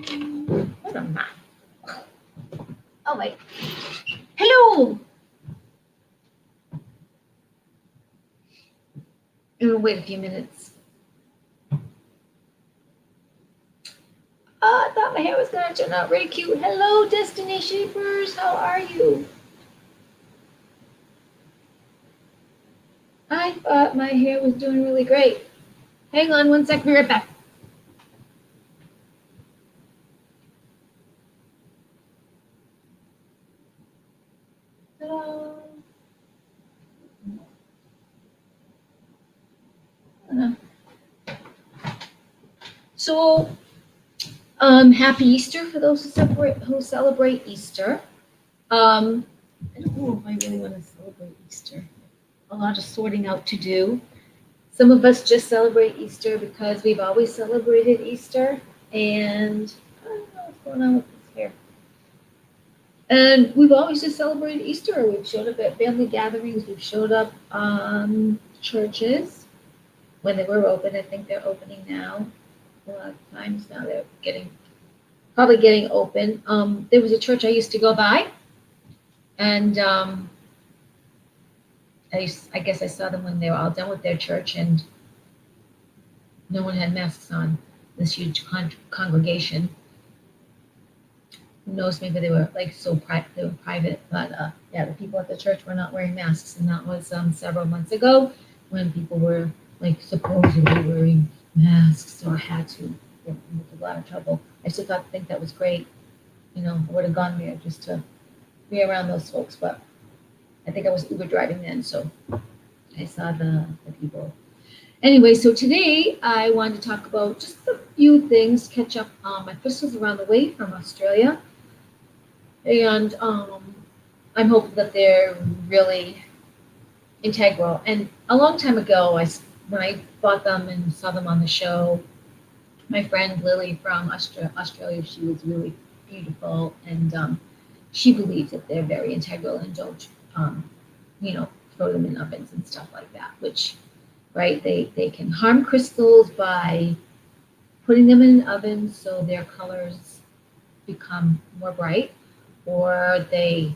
What am I? Oh, wait. Hello. We'll wait a few minutes. I thought my hair was going to turn out very cute. Hello, Destiny Shapers. How are you? I thought my hair was doing really great. Hang on one sec. Be right back. So, happy Easter for those who celebrate Easter. I don't know if I really want to celebrate Easter. A lot of sorting out to do. Some of us just celebrate Easter because we've always celebrated Easter, and I don't know what's going on with this hair. And we've always just celebrated Easter. We've showed up at family gatherings. We've showed up churches when they were open. I think they're opening now. A lot of times now they're probably getting open. There was a church I used to go by, and I guess I saw them when they were all done with their church, and no one had masks on. This huge congregation. Who knows? Maybe they were like they were private, but yeah, the people at the church were not wearing masks, and that was several months ago when people were like supposedly wearing masks or had to. With a lot of trouble. I still think that was great. You know, I would have gone there just to be around those folks, but I think I was Uber driving then, so I saw the people. Anyway, so today I wanted to talk about just a few things, catch up on my crystals around the way from Australia. And I'm hoping that they're really integral. And a long time ago, when I bought them and saw them on the show, my friend Lily from Australia, she was really beautiful, and she believes that they're very integral and don't, throw them in ovens and stuff like that, which, right, they can harm crystals by putting them in an oven so their colors become more bright, or they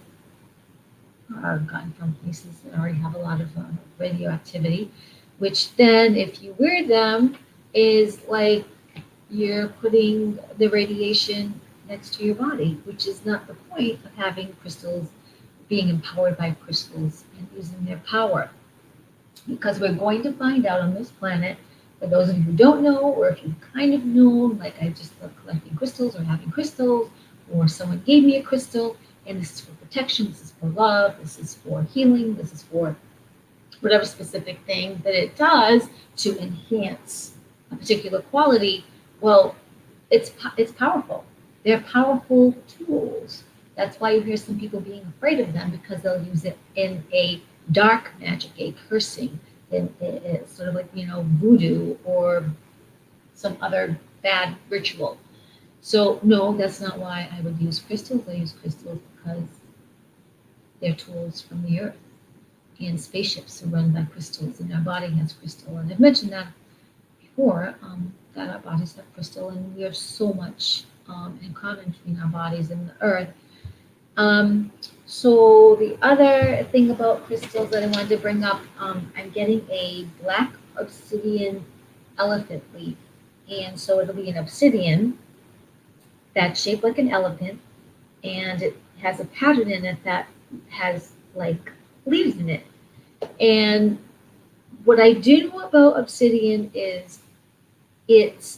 are gotten from places that already have a lot of radioactivity, which then, if you wear them, is like you're putting the radiation next to your body, which is not the point of having crystals, being empowered by crystals and using their power. Because we're going to find out on this planet, for those of you who don't know, or if you've kind of known, like I just love collecting crystals or having crystals, or someone gave me a crystal, and this is for protection, this is for love, this is for healing, this is for whatever specific thing that it does to enhance a particular quality. Well, it's powerful. They're powerful tools. That's why you hear some people being afraid of them, because they'll use it in a dark magic, a cursing, it's sort of like voodoo or some other bad ritual. So no, that's not why I would use crystals. I use crystals because they're tools from the earth, and spaceships are run by crystals, and our body has crystal. And I've mentioned that before, that our bodies have crystal, and we have so much in common between our bodies and the earth. So the other thing about crystals that I wanted to bring up, I'm getting a black obsidian elephant leaf, and so it'll be an obsidian that's shaped like an elephant, and it has a pattern in it that has like leaves in it. And what I do know about obsidian is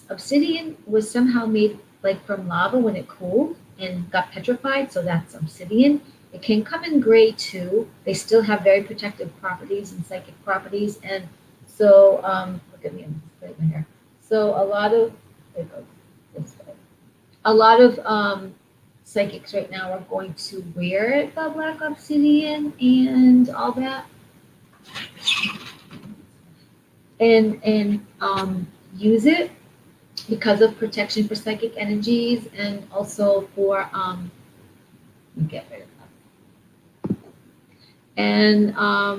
obsidian was somehow made like from lava when it cooled and got petrified, so that's obsidian. It can come in gray too. They still have very protective properties and psychic properties, and so look at me, I'm right my hair. So a lot of psychics right now are going to wear the black obsidian and all that, and use it because of protection for psychic energies, and also for let me get rid of that. And I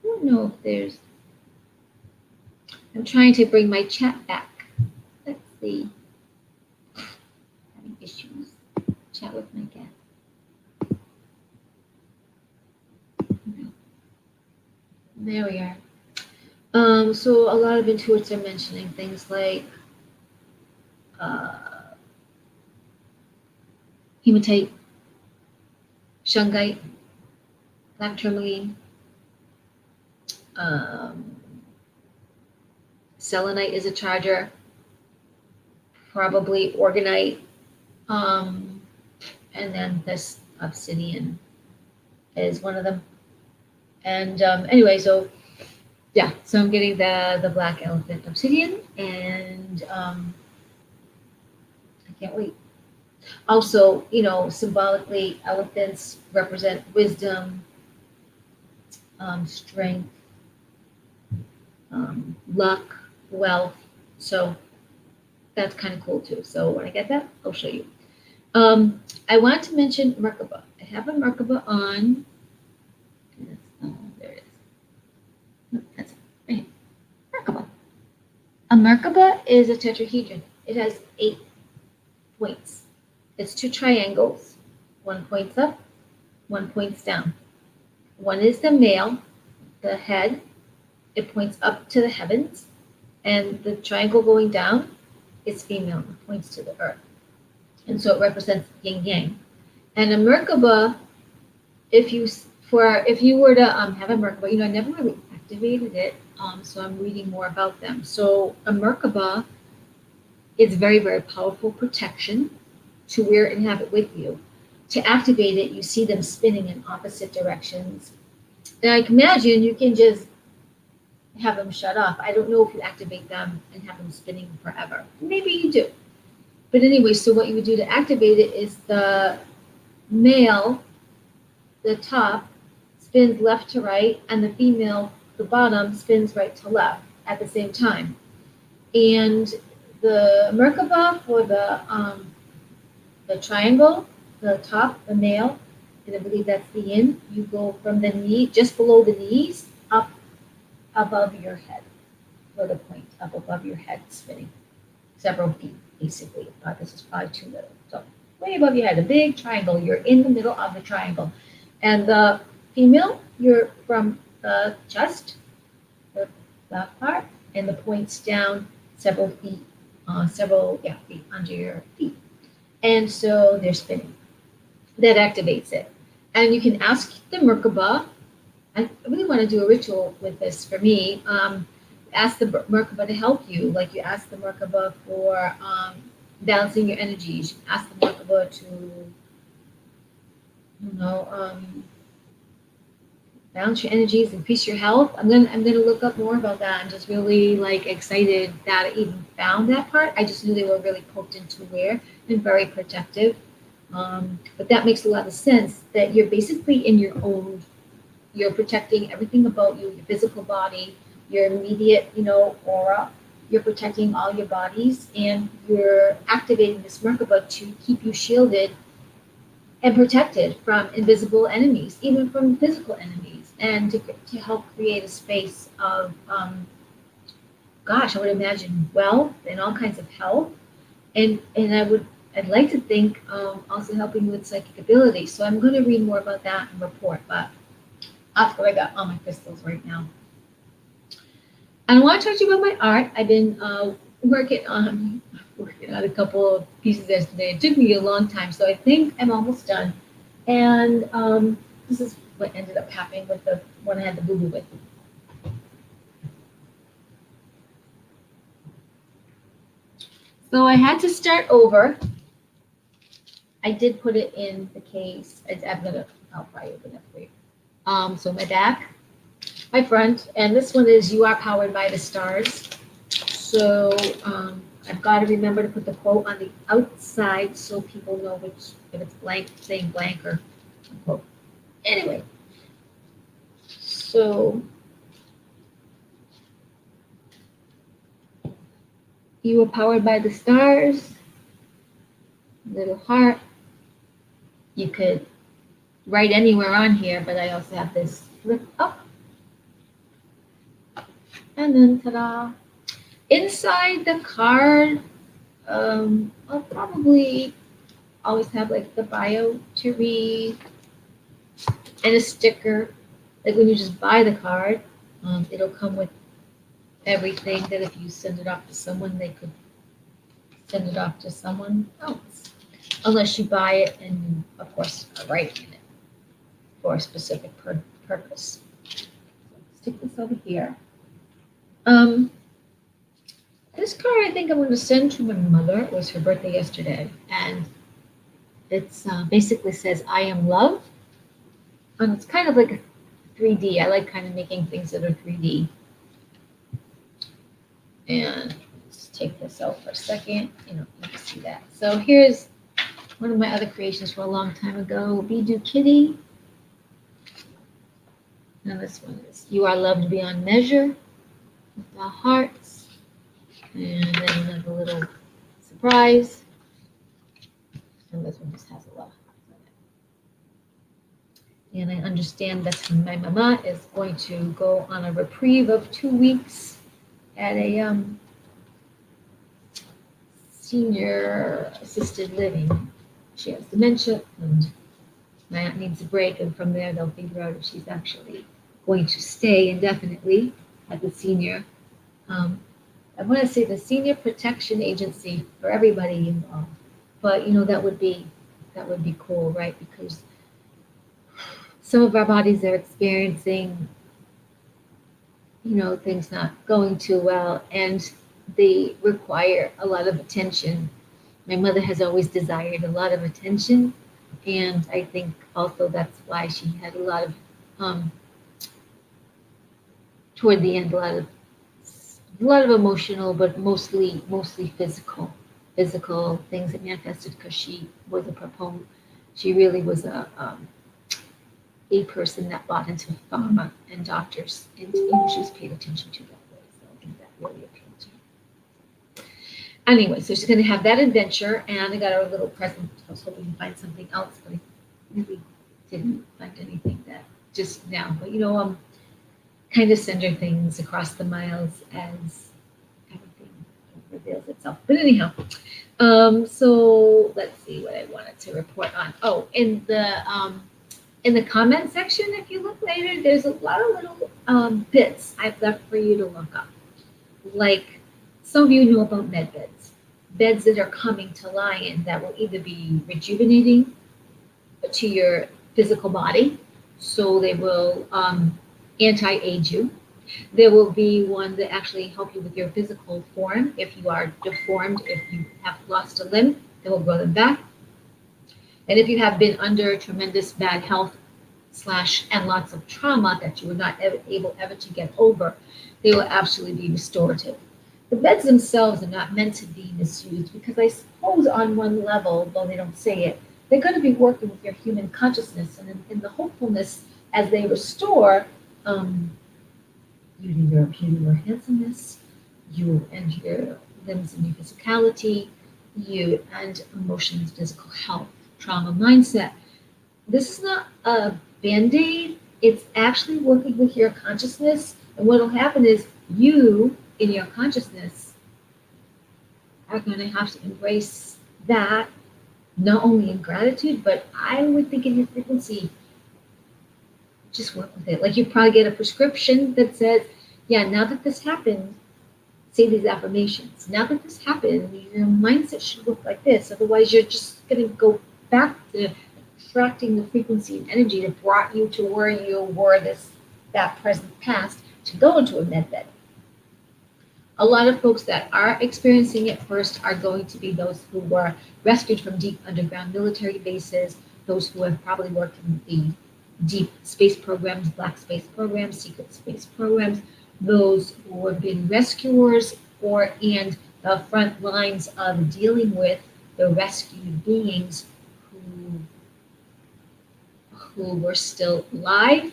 don't know if there's I'm trying to bring my chat back. Let's see. Having issues. Chat with my cat. There we are. So a lot of intuits are mentioning things like hematite, shungite, black tourmaline, selenite is a charger, probably organite, and then this obsidian is one of them. And anyway, so yeah, so I'm getting the black elephant obsidian, and I can't wait. Also, symbolically, elephants represent wisdom, strength, luck, wealth. So that's kind of cool too. So when I get that, I'll show you. I want to mention Merkaba. I have a Merkaba on. There it is. No, that's right here. Merkaba. A Merkaba is a tetrahedron. It has 8 points. It's 2 triangles. One points up, one points down. One is the male, the head. It points up to the heavens, and the triangle going down is female. It points to the earth, and so it represents yin yang. And a Merkaba, if you were to have a Merkaba, I never really activated it, so I'm reading more about them. So a Merkaba is very, very powerful protection to wear and have it with you. To activate it, you see them spinning in opposite directions. And I can imagine you can just have them shut off. I don't know if you activate them and have them spinning forever. Maybe you do. But anyway, so what you would do to activate it is the male, the top, spins left to right, and the female, the bottom, spins right to left at the same time. And the Merkaba for the triangle, the top, the male, and I believe that's the yin, you go from the knee, just below the knees, up above your head, for the point, up above your head, spinning several feet, basically. This is probably too little. So way above your head, a big triangle. You're in the middle of the triangle. And the female, you're from the chest, the left part, and the points down several feet, feet under your feet. And so they're spinning. That activates it. And you can ask the Merkaba. I really want to do a ritual with this for me. Ask the Merkaba to help you. Like you ask the Merkaba for balancing your energies. Ask the Merkaba to, balance your energies, increase your health. I'm gonna look up more about that. I'm just really excited that I even found that part. I just knew they were really potent to wear and very protective. But that makes a lot of sense that you're basically in your own. You're protecting everything about you, your physical body, your immediate, aura. You're protecting all your bodies, and you're activating this Merkaba to keep you shielded and protected from invisible enemies, even from physical enemies, and to help create a space of, I would imagine wealth and all kinds of health, and I'd like to think also helping with psychic ability. So I'm going to read more about that and report, but that's what I got on my crystals right now. And I want to talk to you about my art. I've been working on a couple of pieces yesterday. It took me a long time, so I think I'm almost done. And this is what ended up happening with the one I had the boo-boo with. So I had to start over. I did put it in the case. I'll probably open it for you. So my back, my front, and this one is "You are powered by the stars." So I've got to remember to put the quote on the outside so people know if it's blank, saying blank or quote. Anyway, so you are powered by the stars. Little heart. You could write anywhere on here, but I also have this flip up. And then ta-da! Inside the card, I'll probably always have like the bio to read and a sticker. Like when you just buy the card, it'll come with everything that if you send it off to someone, they could send it off to someone else. Unless you buy it and, of course, write in it for a specific purpose. So stick this over here. This card I think I'm going to send to my mother. It was her birthday yesterday. And it's basically says, I am love. And it's kind of like a 3D. I like kind of making things that are 3D. And let's take this out for a second. You can see that. So here's one of my other creations from a long time ago. Be-Do Kitty. Now this one is You Are Loved Beyond Measure with the hearts. And then another little surprise. And this one just has a lot of hearts on it. And I understand that my mama is going to go on a reprieve of 2 weeks at a senior assisted living. She has dementia, and my aunt needs a break, and from there they'll figure out if she's actually going to stay indefinitely at the senior. I want to say the Senior Protection Agency for everybody involved, but that would be cool, right? Because some of our bodies are experiencing things not going too well, and they require a lot of attention. My mother has always desired a lot of attention, and I think also that's why she had a lot of, toward the end, a lot of emotional, but mostly physical things that manifested because she was a proponent. She really was a person that bought into pharma and doctors, and she was paid attention to that way. So I think that really appealed to her. Anyway, so she's going to have that adventure, and I got her a little present. I was hoping to find something else, but I really didn't find anything that just now. But kind of send her things across the miles as everything reveals itself. But anyhow, so let's see what I wanted to report on. Oh, in the comment section, if you look later, there's a lot of little bits I've left for you to look up. Like some of you know about med beds that are coming to lie in that will either be rejuvenating to your physical body, so they will anti-age you. There will be one that actually help you with your physical form. If you are deformed, if you have lost a limb, they will grow them back. And if you have been under tremendous bad health and lots of trauma that you were not able ever to get over, they will absolutely be restorative. The beds themselves are not meant to be misused because I suppose on one level, though they don't say it, they're going to be working with your human consciousness, and in the hopefulness as they restore beauty or handsomeness, you and your limbs and your physicality, you and emotions, physical health, trauma, mindset. This is not a Band-Aid. It's actually working with your consciousness. And what will happen is you, in your consciousness, are going to have to embrace that, not only in gratitude, but I would think in your frequency, just work with it. Like you probably get a prescription that says, yeah, now that this happened, say these affirmations. Now that this happened, your mindset should look like this. Otherwise, you're just going to go back to attracting the frequency and energy that brought you to where you were that present past to go into a med bed. A lot of folks that are experiencing it first are going to be those who were rescued from deep underground military bases, those who have probably worked in the deep space programs, black space programs, secret space programs, those who have been rescuers and the front lines of dealing with the rescued beings who were still alive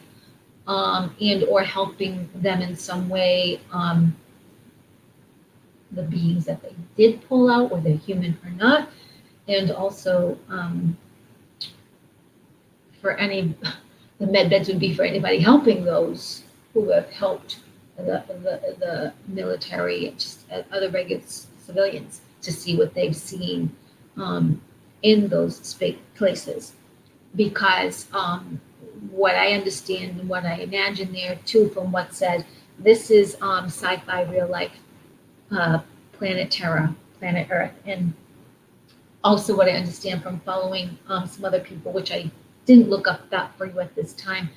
and or helping them in some way, the beings that they did pull out, whether human or not, and also the med beds would be for anybody helping those who have helped the military, just other regular civilians, to see what they've seen in those places. Because what I understand and what I imagine there too, from what said, this is sci-fi, real life, uh, planet Terra, planet Earth, and also what I understand from following some other people, which I didn't look up that for you at this time.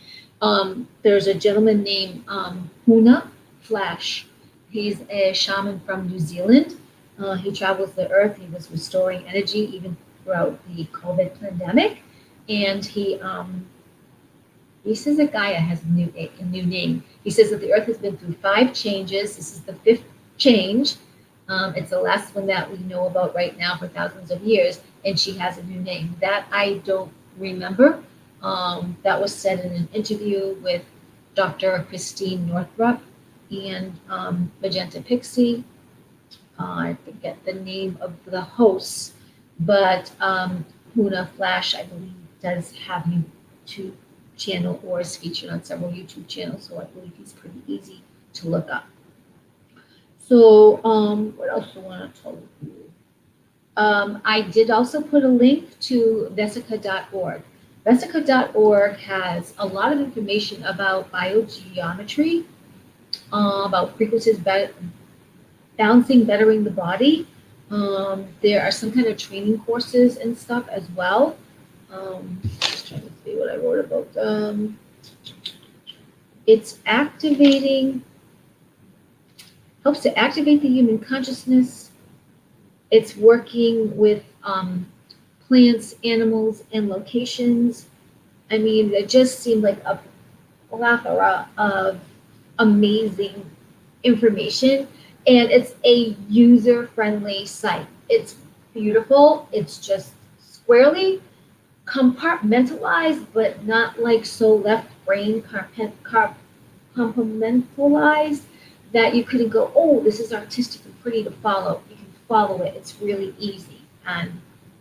There's a gentleman named Huna Flash. He's a shaman from New Zealand. He travels the earth. He was restoring energy even throughout the COVID pandemic. And he says that Gaia has a new name. He says that the earth has been through 5 changes. This is the 5th change. It's the last one that we know about right now for thousands of years, and she has a new name. That I don't remember. That was said in an interview with Dr. Christine Northrup and Magenta Pixie. I forget the name of the hosts, but Huna Flash, I believe, does have YouTube channel or is featured on several YouTube channels, so I believe he's pretty easy to look up. So, what else do I want to tell you? I did also put a link to vesica.org. Vesica.org has a lot of information about biogeometry, about frequencies, balancing, bettering the body. There are some kind of training courses and stuff as well. Just trying to see what I wrote about. It's helps to activate the human consciousness. It's working with plants, animals, and locations. I mean, it just seemed like a plethora of amazing information, and it's a user-friendly site. It's beautiful. It's just squarely compartmentalized, but not like so left brain compartmentalized that you couldn't go, oh, this is artistic and pretty to follow. You can follow it. It's really easy, and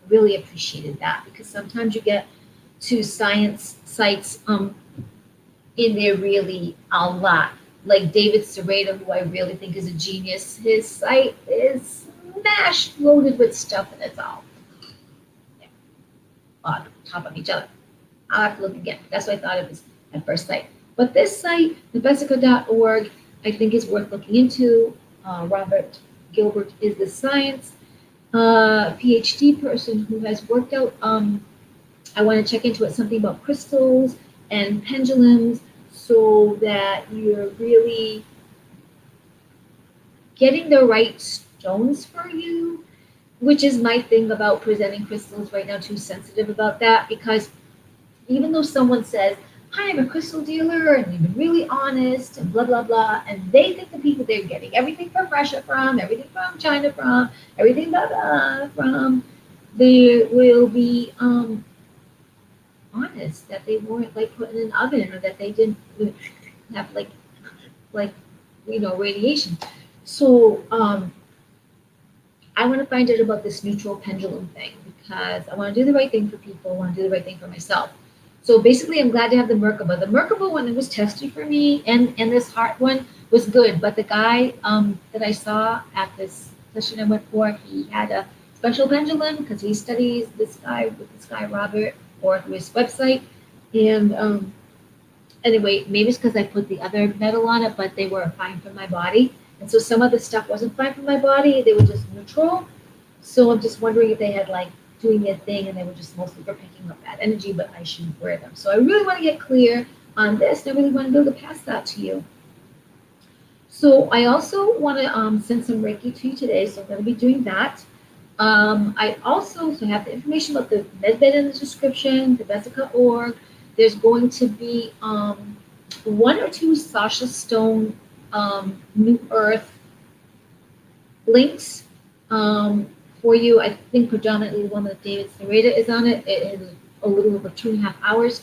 really appreciated that, because sometimes you get to science sites in there really a lot. Like David Sereda, who I really think is a genius, his site is smashed, loaded with stuff, and it's all on top of each other. I'll have to look again. That's what I thought it was at first sight. But this site, thebessica.org, I think is worth looking into. Robert Gilbert is the science PhD person who has worked out. I want to check into it, something about crystals and pendulums, so that you're really getting the right stones for you, which is my thing about presenting crystals right now. Too sensitive about that, because even though someone says, I'm a crystal dealer and they've been really honest and blah, blah, blah, and they think the people they're getting everything from Russia from, everything from China from, everything blah, blah from, they will be honest that they weren't like put in an oven, or that they didn't have like radiation. So I want to find out about this neutral pendulum thing, because I want to do the right thing for people. I want to do the right thing for myself. So basically, I'm glad to have the Merkaba. The Merkaba one was tested for me, and this heart one was good. But the guy that I saw at this session I went for, he had a special pendulum, because he studies this guy Robert, or through his website. And anyway, maybe it's because I put the other metal on it, but they were fine for my body. And so some of the stuff wasn't fine for my body. They were just neutral. So I'm just wondering if they had like doing their thing, and they were just mostly for picking up bad energy, but I shouldn't wear them. So I really want to get clear on this, and I really want to be able to pass that to you. So I also want to send some Reiki to you today, so I'm going to be doing that. I also have the information about the medbed in the description, the Vesica.org. There's going to be 1 or 2 Sasha Stone New Earth links for you. I think predominantly the one that David Sereda is on it. It is a little over 2.5 hours.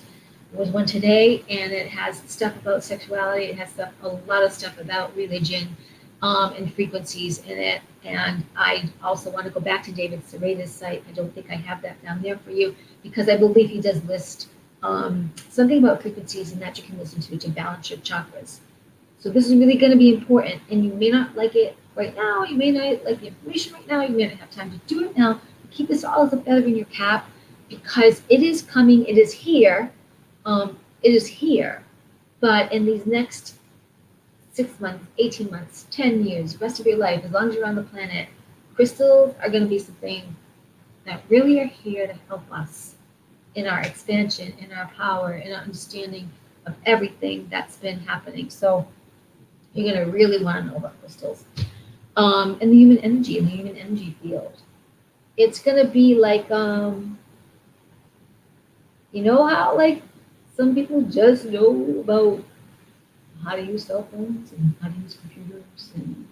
There was one today, and it has stuff about sexuality. It has a lot of stuff about religion and frequencies in it. And I also want to go back to David Sereda's site. I don't think I have that down there for you, because I believe he does list something about frequencies and that you can listen to balance your chakras. So this is really going to be important, and you may not like it right now. You may not like the information right now. You may not have time to do it now. Keep this all as a feather in your cap because it is coming. It is here. It is here. But in these next 6 months, 18 months, 10 years, the rest of your life, as long as you're on the planet, crystals are going to be something that really are here to help us in our expansion, in our power, in our understanding of everything that's been happening. So you're going to really want to know about crystals. And the human energy, in the human energy field. It's going to be like, you know how like some people just know about how to use cell phones and how to use computers and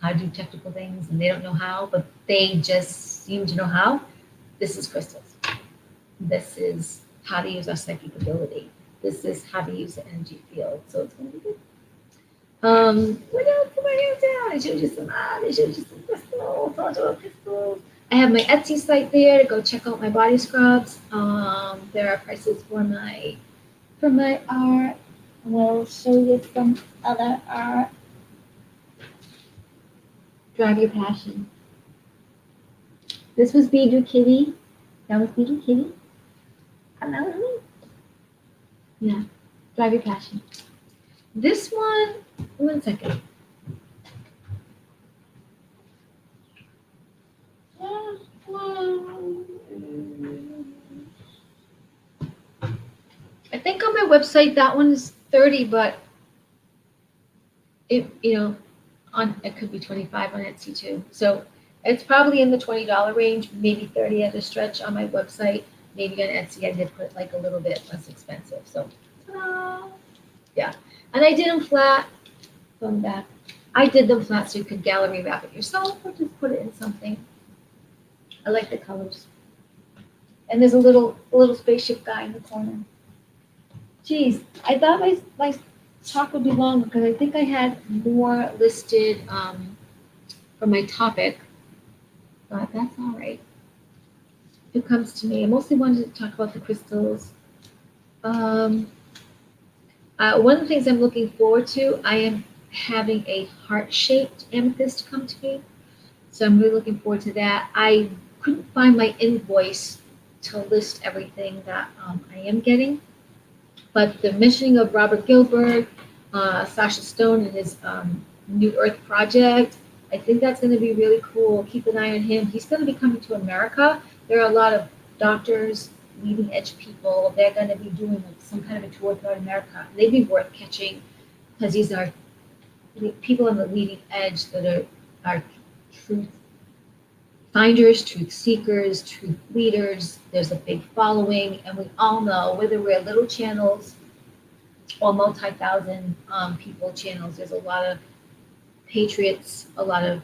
how to do technical things and they don't know how, but they just seem to know how. This is crystals. This is how to use our psychic ability. This is how to use the energy field. So it's going to be good. What else am I going to do? I showed you some I showed you some crystals. Talked about crystals. I have my Etsy site there to go check out my body scrubs. There are prices for my art. We'll show you some other art. Drive your passion. This was Beadru Kitty. That was Beadru Kitty. And that was me. Yeah. Drive your passion. This one second. I think on my website that one is 30, but it could be 25 on Etsy too. So it's probably in the $20 range, maybe 30 at a stretch on my website. Maybe on Etsy I did put like a little bit less expensive. So yeah. And I did them flat from back. I did them flat so you could gallery wrap it yourself or just put it in something. I like the colors. And there's a little spaceship guy in the corner. Geez, I thought my talk would be long because I think I had more listed for my topic, but that's all right. It comes to me. I mostly wanted to talk about the crystals. One of the things I'm looking forward to, I am having a heart-shaped amethyst come to me. So I'm really looking forward to that. I couldn't find my invoice to list everything that I am getting. But the mentioning of Robert Gilbert, Sasha Stone and his New Earth project, I think that's going to be really cool. Keep an eye on him. He's going to be coming to America. There are a lot of doctors, leading edge people. They're going to be doing like some kind of a tour throughout America. They'd be worth catching because these are people on the leading edge that are truth finders, truth seekers, truth leaders. There's a big following, and we all know whether we're little channels or multi-thousand people channels, there's a lot of patriots, a lot of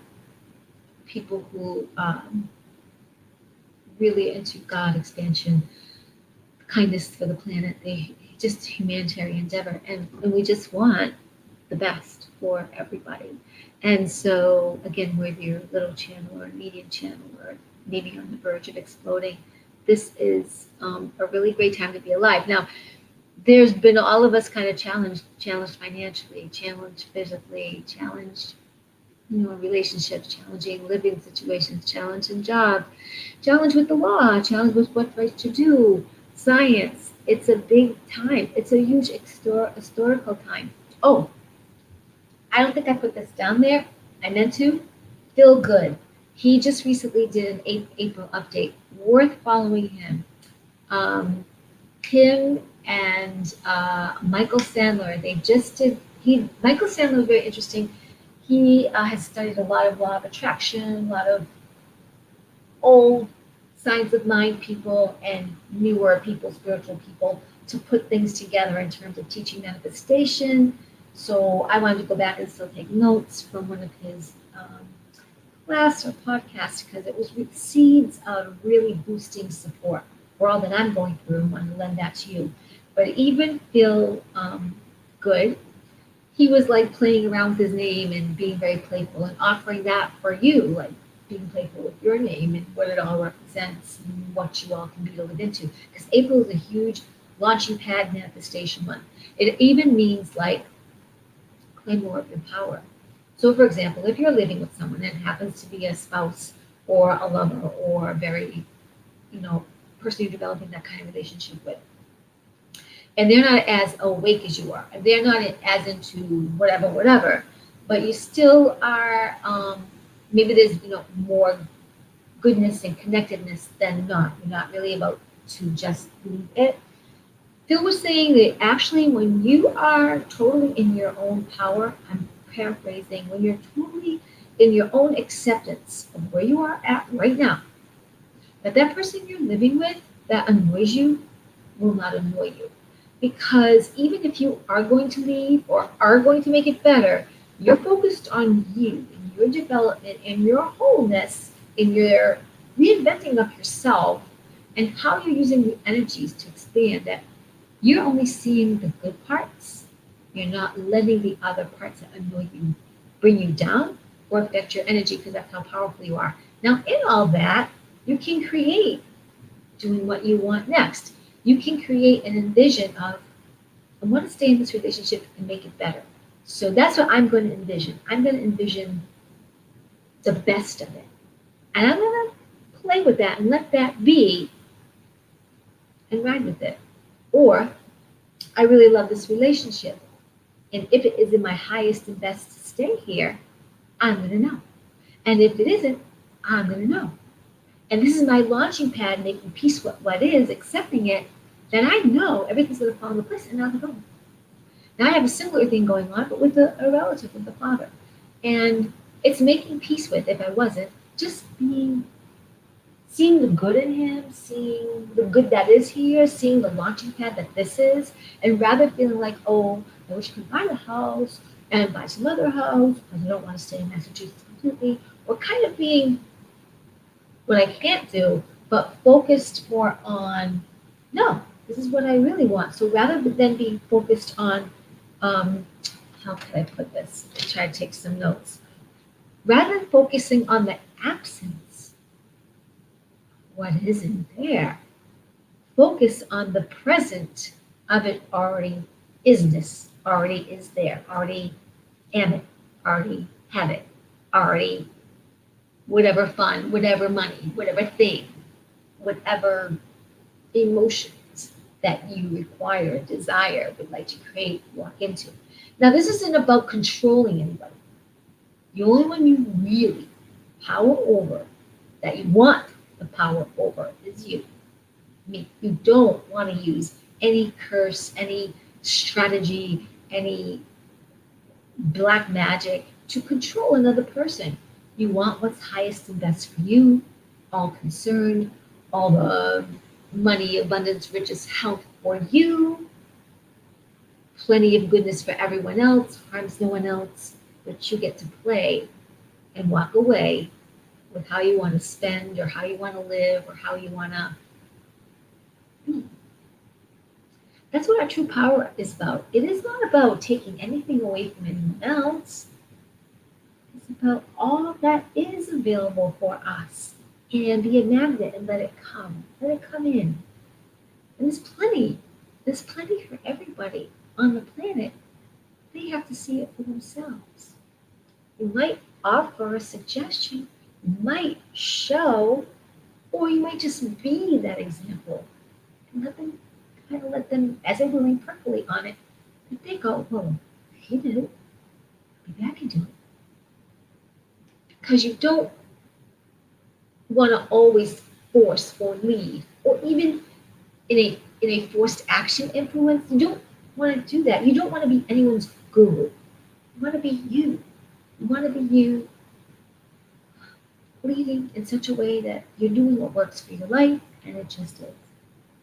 people who really into God expansion, kindness for the planet. They just humanitarian endeavor, and we just want the best for everybody. And so, again, whether you're a little channel or a medium channel or maybe on the verge of exploding, this is a really great time to be alive. Now, there's been all of us kind of challenged financially, challenged physically, challenged, relationships, challenging living situations, challenging jobs, challenged with the law, challenged with what's right to do, science. It's a big time. It's a huge historical time. Oh, I don't think I put this down there. I meant to. Feel Good. He just recently did an April update. Worth following him. Him and Michael Sandler. They just did. Michael Sandler is very interesting. He has studied a lot of law of attraction, a lot of old science of mind people and newer people, spiritual people, to put things together in terms of teaching manifestation. So I wanted to go back and still take notes from one of his class or podcasts because it was with seeds of really boosting support for all that I'm going through and wanted to lend that to you. But even Feel Good, he was like playing around with his name and being very playful and offering that for you, like being playful with your name and what it all represents and what you all can be to live into. Because April is a huge launching pad manifestation month. It even means like claim more of your power. So, for example, if you're living with someone and happens to be a spouse or a lover or a very, you know, person you're developing that kind of relationship with, and they're not as awake as you are, and they're not as into whatever, but you still are. Maybe there's more goodness and connectedness than not. You're not really about to just leave it. Phil was saying that actually, when you are totally in your own power, I'm paraphrasing, when you're totally in your own acceptance of where you are at right now, that person you're living with that annoys you will not annoy you. Because even if you are going to leave or are going to make it better, you're focused on you and your development and your wholeness in your reinventing of yourself and how you're using the energies to expand that you're only seeing the good parts. You're not letting the other parts that annoy you bring you down or affect your energy because that's how powerful you are. Now, in all that, you can create doing what you want next. You can create an envision of, I want to stay in this relationship and make it better. So that's what I'm going to envision. I'm going to envision the best of it. And I'm going to play with that and let that be and ride with it. Or, I really love this relationship. And if it is in my highest and best to stay here, I'm going to know. And if it isn't, I'm going to know. And this is my launching pad, making peace with what is, accepting it, then I know everything's going to fall into place and I'll go. Now I have a similar thing going on, but with a relative, with the father. And it's making peace with, if I wasn't, just seeing the good in him, seeing the good that is here, seeing the launching pad that this is, and rather feeling like, oh, I wish I could buy a house and buy some other house because I don't want to stay in Massachusetts completely, or kind of being what I can't do, but focused more on, no, this is what I really want. So rather than being focused on, how can I put this? I try to take some notes. Rather than focusing on the absence, what isn't there, focus on the present of it already isness, already is there, already am it, already have it, already whatever fun, whatever money, whatever thing, whatever emotions that you require, desire, would like to create, walk into. Now, this isn't about controlling anybody. The only one you really power over, that you want the power over, is you. I mean, you don't want to use any curse, any strategy, any black magic to control another person. You want what's highest and best for you, all concerned, all the money, abundance, riches, health for you, plenty of goodness for everyone else, harms no one else, but you get to play and walk away with how you want to spend or how you want to live or how you want to be. That's what our true power is about. It is not about taking anything away from anyone else. It's about all that is available for us. And be a magnet and let it come. Let it come in. And there's plenty. There's plenty for everybody on the planet. They have to see it for themselves. You might offer a suggestion. You might show, or you might just be that example. And let them, as they're willing perfectly on it, that they go, whoa, he did it. Maybe I can do it. Because you don't want to always force or lead, or even in a forced action influence. You don't want to do that. You don't want to be anyone's guru. You want to be you. You want to be you, leading in such a way that you're doing what works for your life, and it just is.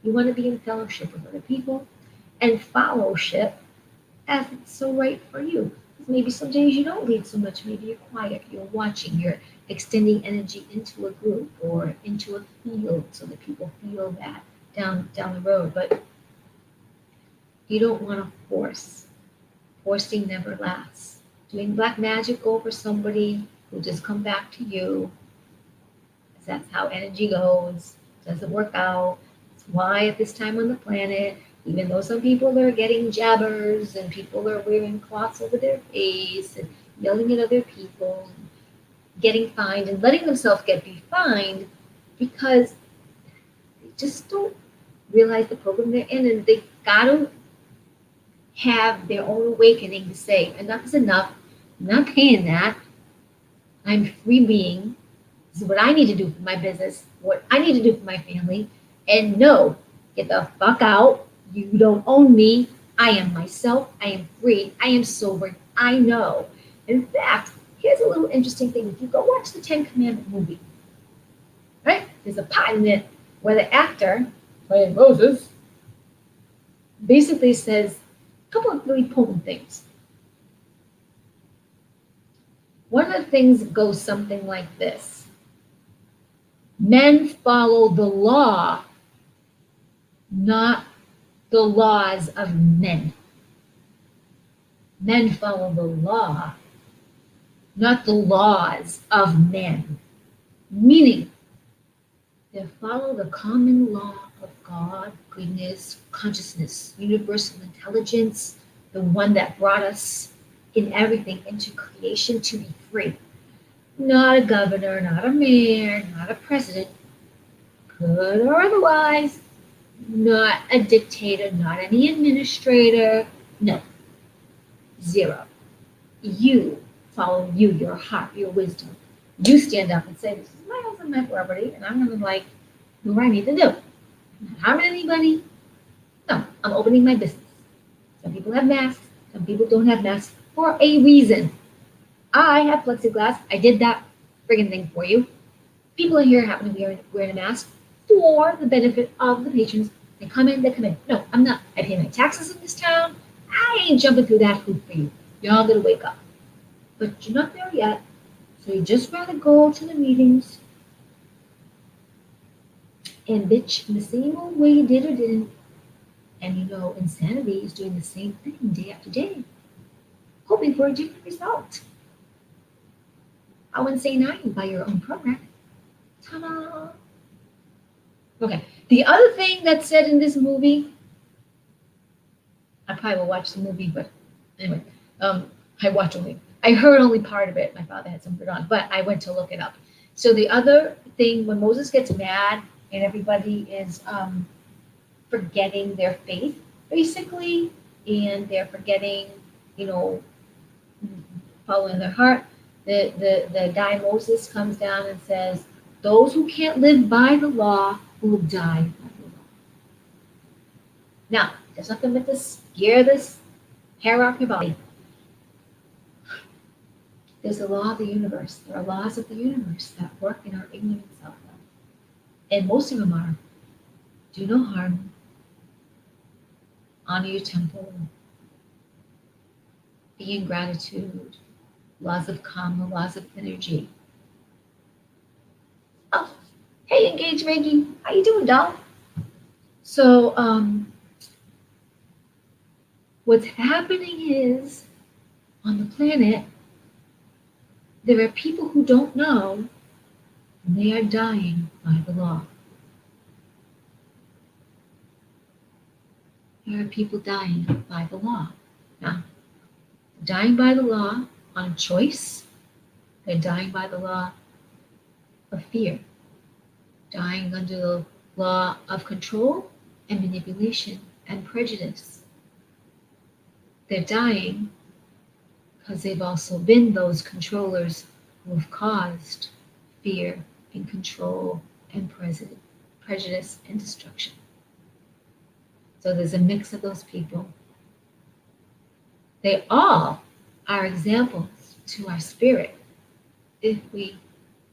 You want to be in fellowship with other people and fellowship as it's so right for you. Maybe some days you don't lead so much. Maybe you're quiet, you're watching, you're extending energy into a group or into a field so that people feel that down the road. But you don't want to force. Forcing never lasts. Doing black magic over somebody will just come back to you. That's how energy goes. Doesn't work out. It's why at this time on the planet Even though some people are getting jabbers and people are wearing cloths over their face and yelling at other people, getting fined and letting themselves get fined because they just don't realize the program they're in, and they gotta have their own awakening to say, enough is enough. I'm not paying that. I'm free being. This is what I need to do for my business, what I need to do for my family. And no, get the fuck out. You don't own me. I am myself. I am free. I am sober. I know. In fact, here's a little interesting thing. If you go watch the Ten Commandment movie, right? There's a part in it where the actor, playing Moses, basically says a couple of really potent things. One of the things goes something like this. Men follow the law, not the laws of men. Men follow the law, not the laws of men. Meaning, they follow the common law of God, goodness, consciousness, universal intelligence, the one that brought us in everything into creation to be free. Not a governor, not a mayor, not a president, good or otherwise, not a dictator, not any administrator, no, zero. You follow you, your heart, your wisdom. You stand up and say, this is my house and my property, and I'm gonna do what I need to do. I'm not harming anybody. No, I'm opening my business. Some people have masks, some people don't have masks for a reason. I have plexiglass. I did that friggin' thing for you. People in here happen to be wearing a mask for the benefit of the patrons. They come in, they come in. No, I'm not. I pay my taxes in this town. I ain't jumping through that hoop for you. Y'all gotta wake up. But you're not there yet. So you just rather go to the meetings and bitch in the same old way you did or didn't. And you know, insanity is doing the same thing day after day, hoping for a different result. How insane are you by your own program? Ta-da! Okay, the other thing that's said in this movie, I probably will watch the movie, but anyway, I heard only part of it. My father had some of it on, but I went to look it up. So the other thing, when Moses gets mad and everybody is forgetting their faith, basically, and they're forgetting, following their heart, the guy Moses comes down and says, those who can't live by the law will die by the law. Now, there's nothing but to scare this hair off your body. There's a law of the universe. There are laws of the universe that work in our ignorance of them. And most of them are, do no harm, honor your temple, be in gratitude, laws of karma, laws of energy. Oh, hey, Engage Reiki, how you doing, doll? So, what's happening is, on the planet, there are people who don't know, and they are dying by the law. There are people dying by the law. Now, dying by the law on choice, they're dying by the law of fear, dying under the law of control and manipulation and prejudice. They're dying because they've also been those controllers who have caused fear and control and prejudice and destruction. So there's a mix of those people. They all are examples to our spirit if we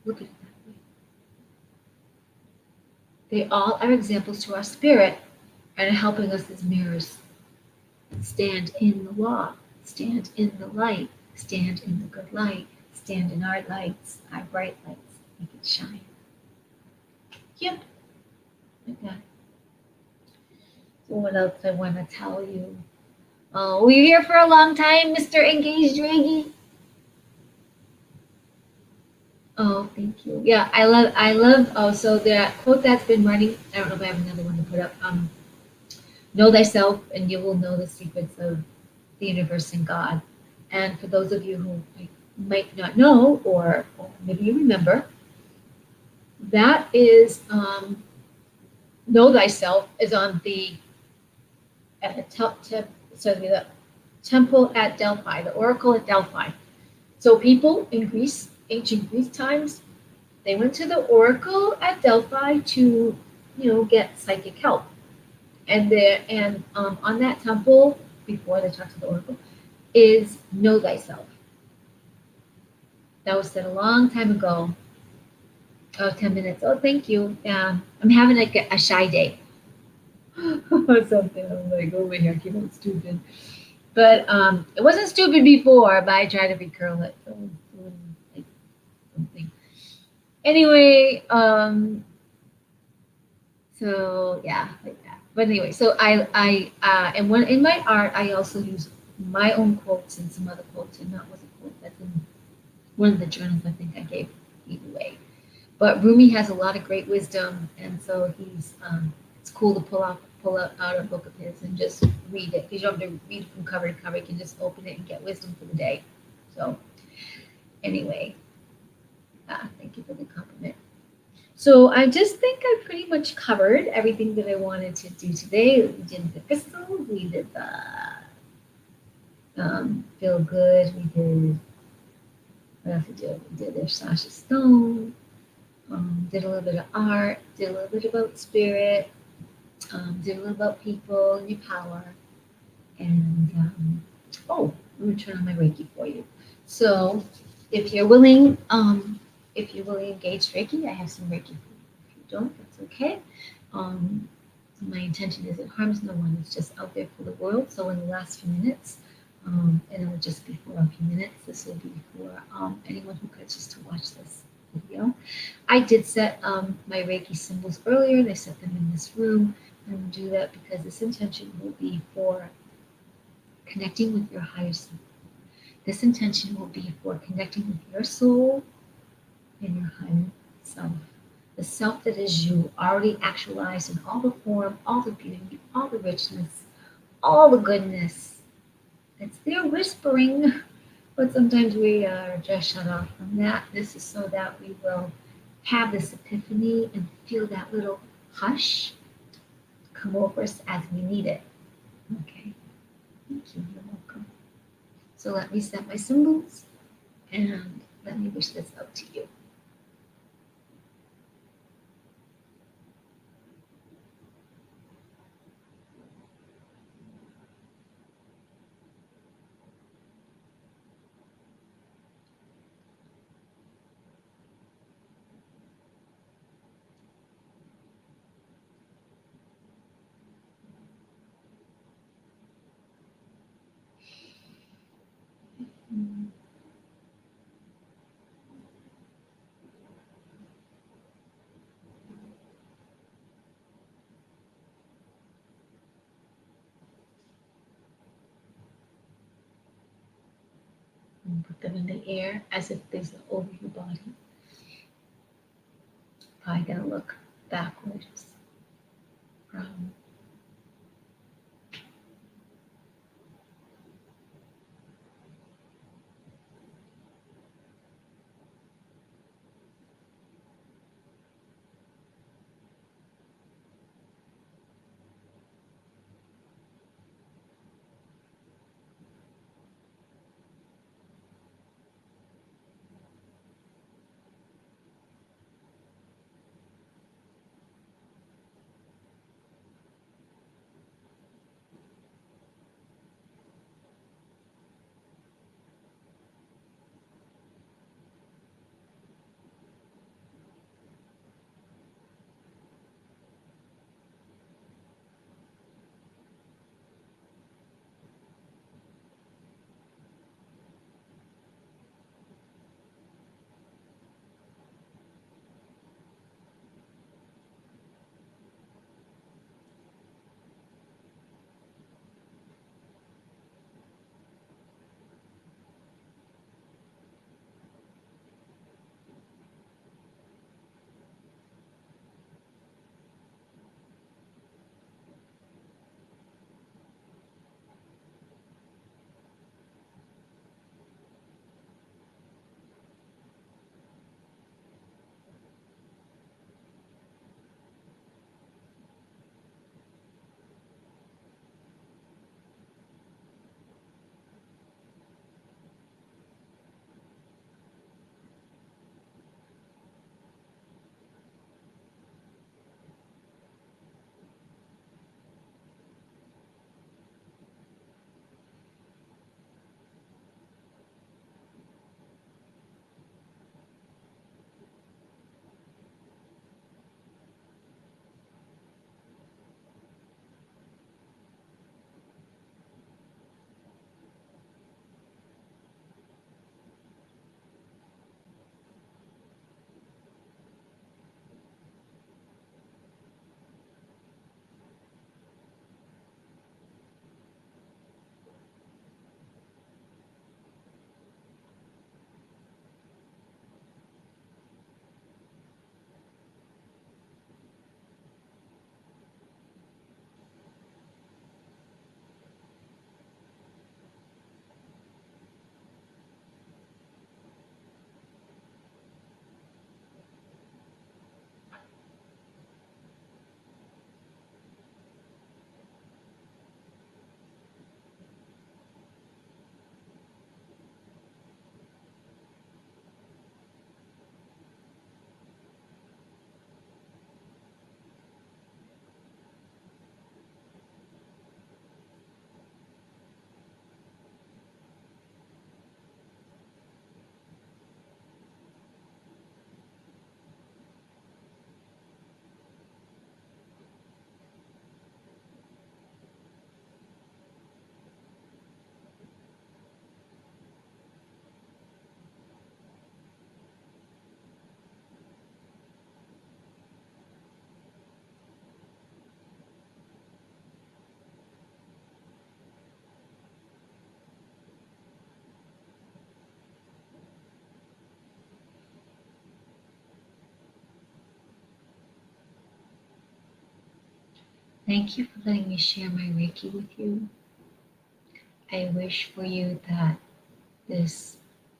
look at it that way. They all are examples to our spirit and are helping us as mirrors. Stand in the law, stand in the light, stand in the good light, stand in our lights, our bright lights, make it shine. Yep, like that. So what else I want to tell you? Oh, were you here for a long time, Mr. Engaged Reiki? Oh, thank you. Yeah, I love, oh, so the quote that's been running, I don't know if I have another one to put up. Know thyself, and you will know the secrets of the universe and God. And for those of you who might not know, or maybe you remember, that is know thyself is on the at the the temple at Delphi, the oracle at Delphi. So people in Greece, ancient Greece times, they went to the oracle at Delphi to, get psychic help. And on that temple, before they talked to the oracle, is know thyself. That was said a long time ago. Oh, 10 minutes. Oh, thank you. Yeah, I'm having like a shy day. Or something. I'm like, oh my heck, stupid. But it wasn't stupid before, but I tried to recurl it. So like something. Anyway, so yeah, like that. But anyway, so and when in my art, I also use my own quotes and some other quotes, and that was a quote that's in one of the journals I think I gave away. But Rumi has a lot of great wisdom, and so it's cool to pull out a book of his and just read it, because you don't have to read it from cover to cover. You can just open it and get wisdom for the day. So anyway, thank you for the compliment. So I just think I pretty much covered everything that I wanted to do today. We did the crystal, we did the feel good, we did what else we did? We did the Sasha Stone, did a little bit of art, did a little bit about spirit, did a little about people and your power, and let me turn on my Reiki for you. So if you're willing, engage Reiki, I have some Reiki for you. If you don't, that's okay. My intention is it harms no one. It's just out there for the world. So in the last few minutes, and it will just be for a few minutes. This will be for anyone who catches to watch this video. I did set my Reiki symbols earlier, and I set them in this room. I'm going to do that because this intention will be for connecting with your higher self. This intention will be for connecting with your soul and your higher self. The self that is you, already actualized in all the form, all the beauty, all the richness, all the goodness. It's there whispering, but sometimes we are just shut off from that. This is so that we will have this epiphany and feel that little hush come over us as we need it. Okay. Thank you. You're welcome. So let me set my symbols and let me wish this out to you. And put them in the air as if they're over your body. Probably gonna look backwards from Thank you for letting me share my Reiki with you. I wish for you that this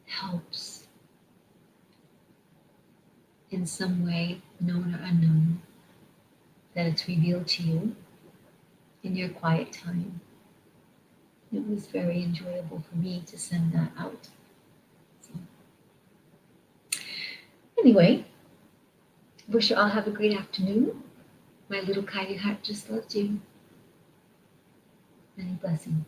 helps in some way, known or unknown, that it's revealed to you in your quiet time. It was very enjoyable for me to send that out. So, anyway, wish you all have a great afternoon. My little Kylie heart just loves you. Many blessings.